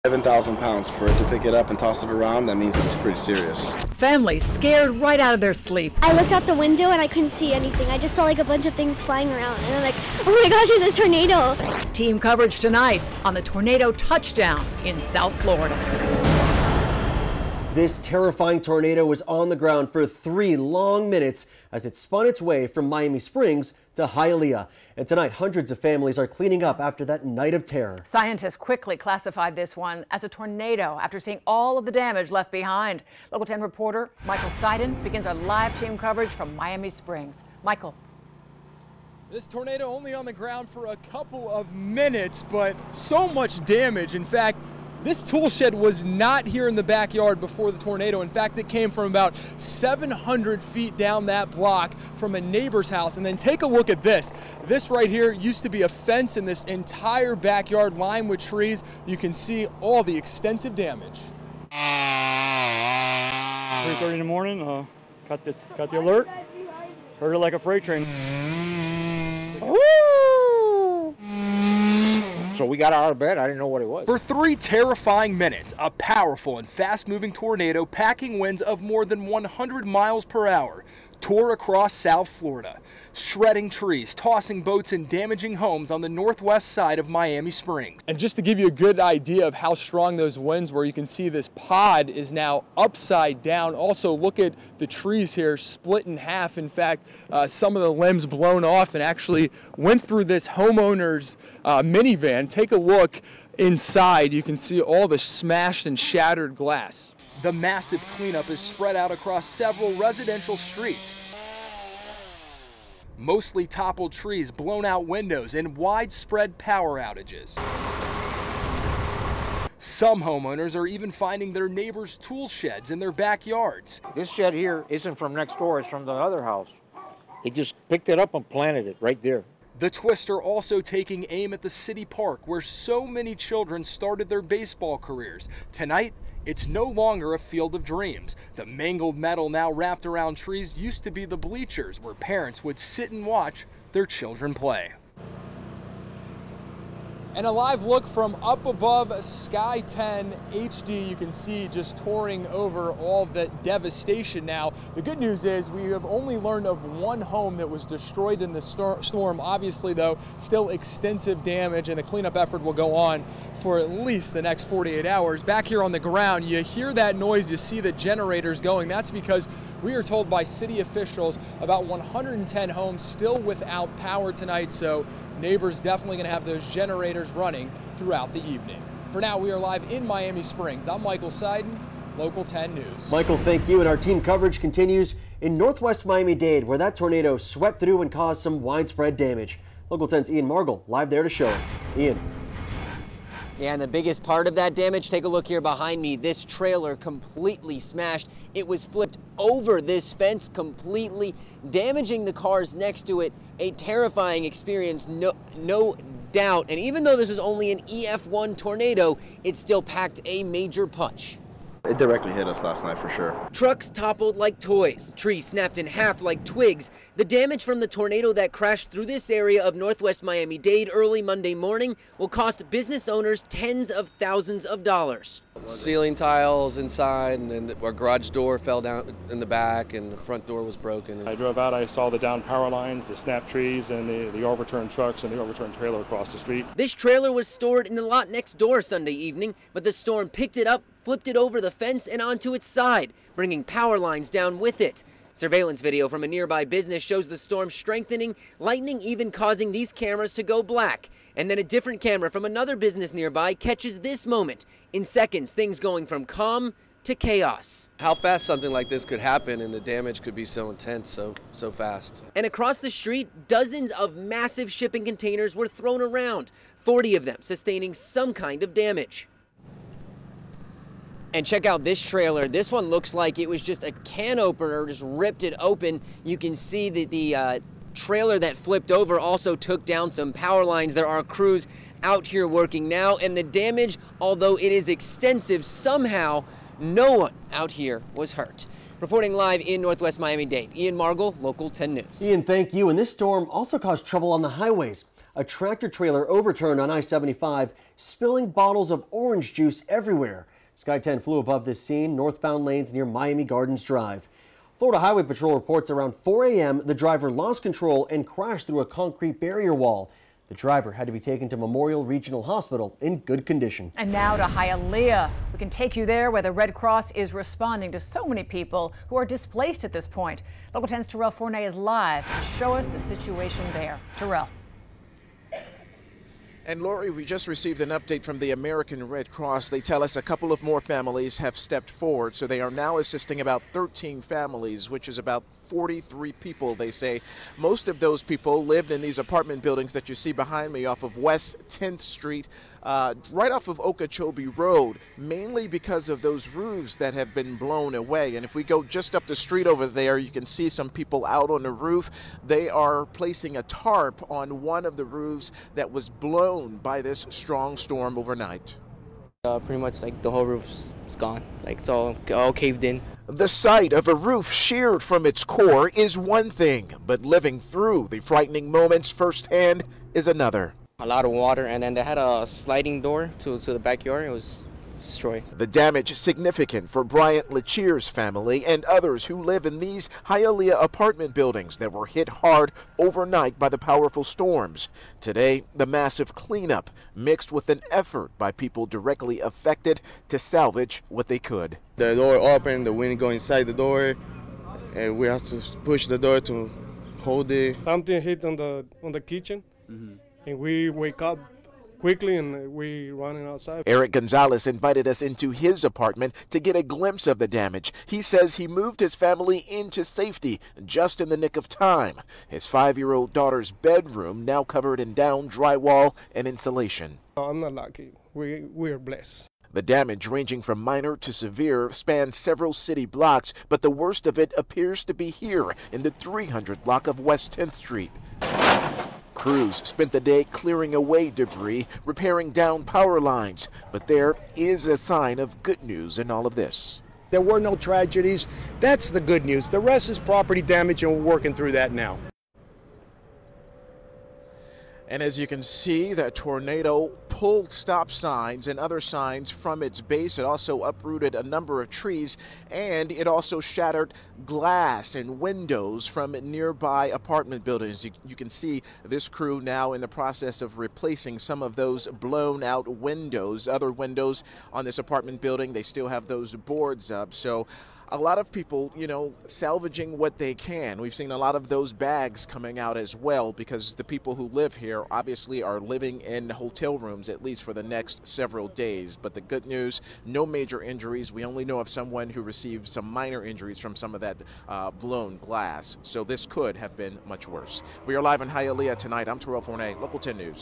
7,000 pounds. For it to pick it up and toss it around, that means it was pretty serious. Families scared right out of their sleep. I looked out the window and I couldn't see anything. I just saw like a bunch of things flying around and I'm like, oh my gosh, it's a tornado. Team coverage tonight on the tornado touchdown in South Florida. This terrifying tornado was on the ground for 3 long minutes as it spun its way from Miami Springs to Hialeah. And tonight, hundreds of families are cleaning up after that night of terror. Scientists quickly classified this one as a tornado after seeing all of the damage left behind. Local 10 reporter Michael Seiden begins our live team coverage from Miami Springs. Michael. This tornado only on the ground for a couple of minutes, but so much damage. In fact, this tool shed was not here in the backyard before the tornado. In fact, it came from about 700 feet down that block from a neighbor's house. And then take a look at this. This right here used to be a fence in this entire backyard lined with trees. You can see all the extensive damage. 3:30 in the morning, got the alert. Heard it like a freight train. So we got out of bed. I didn't know what it was. For 3 terrifying minutes, a powerful and fast-moving tornado packing winds of more than 100 miles per hour tore across South Florida, shredding trees, tossing boats, and damaging homes on the northwest side of Miami Springs. And just to give you a good idea of how strong those winds were, you can see this pod is now upside down. Also, look at the trees here split in half. In fact, some of the limbs blown off and actually went through this homeowner's minivan. Take a look inside. You can see all the smashed and shattered glass. The massive cleanup is spread out across several residential streets. Mostly toppled trees, blown out windows, and widespread power outages. Some homeowners are even finding their neighbors' tool sheds in their backyards. This shed here isn't from next door, it's from the other house. They just picked it up and planted it right there. The twister also taking aim at the city park where so many children started their baseball careers. Tonight, it's no longer a field of dreams. The mangled metal now wrapped around trees used to be the bleachers where parents would sit and watch their children play. And a live look from up above Sky 10 HD. You can see just touring over all the devastation now. The good news is we have only learned of 1 home that was destroyed in the storm. Obviously, though, still extensive damage, and the cleanup effort will go on for at least the next 48 hours. Back here on the ground, you hear that noise, you see the generators going. That's because we are told by city officials about 110 homes still without power tonight, so neighbors definitely going to have those generators running throughout the evening. For now, we are live in Miami Springs. I'm Michael Seiden, Local 10 News. Michael, thank you. And our team coverage continues in northwest Miami-Dade, where that tornado swept through and caused some widespread damage. Local 10's Ian Margul live there to show us. Ian. Yeah, and the biggest part of that damage, take a look here behind me. This trailer completely smashed. It was flipped over this fence completely, damaging the cars next to it. A terrifying experience, no doubt. And even though this was only an EF1 tornado, it still packed a major punch. It directly hit us last night for sure. Trucks toppled like toys, trees snapped in half like twigs. The damage from the tornado that crashed through this area of northwest Miami-Dade early Monday morning will cost business owners tens of thousands of dollars. Ceiling tiles inside, and then our garage door fell down in the back, and the front door was broken. I drove out, I saw the down power lines, the snapped trees, and the overturned trucks and the overturned trailer across the street. This trailer was stored in the lot next door Sunday evening, but the storm picked it up, flipped it over the fence and onto its side, bringing power lines down with it. Surveillance video from a nearby business shows the storm strengthening, lightning even causing these cameras to go black. And then a different camera from another business nearby catches this moment. In seconds, things going from calm to chaos. How fast something like this could happen and the damage could be so intense so fast. And across the street, dozens of massive shipping containers were thrown around, 40 of them sustaining some kind of damage. And check out this trailer. This one looks like it was just a can opener, just ripped it open. You can see that the trailer that flipped over also took down some power lines. There are crews out here working now, and the damage, although it is extensive, somehow no one out here was hurt. Reporting live in northwest Miami-Dade, Ian Margul, Local 10 News. Ian, thank you. And this storm also caused trouble on the highways. a tractor trailer overturned on I-75, spilling bottles of orange juice everywhere. Sky 10 flew above this scene, northbound lanes near Miami Gardens Drive. Florida Highway Patrol reports around 4 a.m. the driver lost control and crashed through a concrete barrier wall. The driver had to be taken to Memorial Regional Hospital in good condition. And now to Hialeah. We can take you there where the Red Cross is responding to so many people who are displaced at this point. Local 10's Terrell Fournay is live to show us the situation there. Terrell. And Lori, we just received an update from the American Red Cross. They tell us a couple of more families have stepped forward, so they are now assisting about 13 families, which is about 43 people, they say. Most of those people lived in these apartment buildings that you see behind me off of West 10th Street, right off of Okeechobee Road, mainly because of those roofs that have been blown away. And if we go just up the street over there, you can see some people out on the roof. They are placing a tarp on one of the roofs that was blown by this strong storm overnight. Pretty much like the whole roof's gone, like it's all caved in. The sight of a roof sheared from its core is one thing, but living through the frightening moments firsthand is another. A lot of water, and then they had a sliding door to the backyard. It was destroyed. The damage is significant for Bryant Lechier's family and others who live in these Hialeah apartment buildings that were hit hard overnight by the powerful storms. Today, the massive cleanup mixed with an effort by people directly affected to salvage what they could. The door opened, the wind go inside the door, and we have to push the door to hold it. Something hit on the kitchen, and we wake up quickly and we running outside. Eric Gonzalez invited us into his apartment to get a glimpse of the damage. He says he moved his family into safety just in the nick of time. His 5-year-old daughter's bedroom now covered in down drywall and insulation. I'm not lucky. We're blessed. The damage, ranging from minor to severe, spans several city blocks, but the worst of it appears to be here in the 300 block of West 10th Street. Crews spent the day clearing away debris, repairing down power lines, but there is a sign of good news in all of this. There were no tragedies. That's the good news. The rest is property damage, and we're working through that now. And as you can see, that tornado pulled stop signs and other signs from its base. It also uprooted a number of trees, and it also shattered glass and windows from nearby apartment buildings. You can see this crew now in the process of replacing some of those blown out windows. Other windows on this apartment building, they still have those boards up. So a lot of people, salvaging what they can. We've seen a lot of those bags coming out as well, because the people who live here obviously are living in hotel rooms at least for the next several days. But the good news, no major injuries. We only know of someone who received some minor injuries from some of that blown glass. So this could have been much worse. We are live in Hialeah tonight. I'm Terrell Fournay, Local 10 News.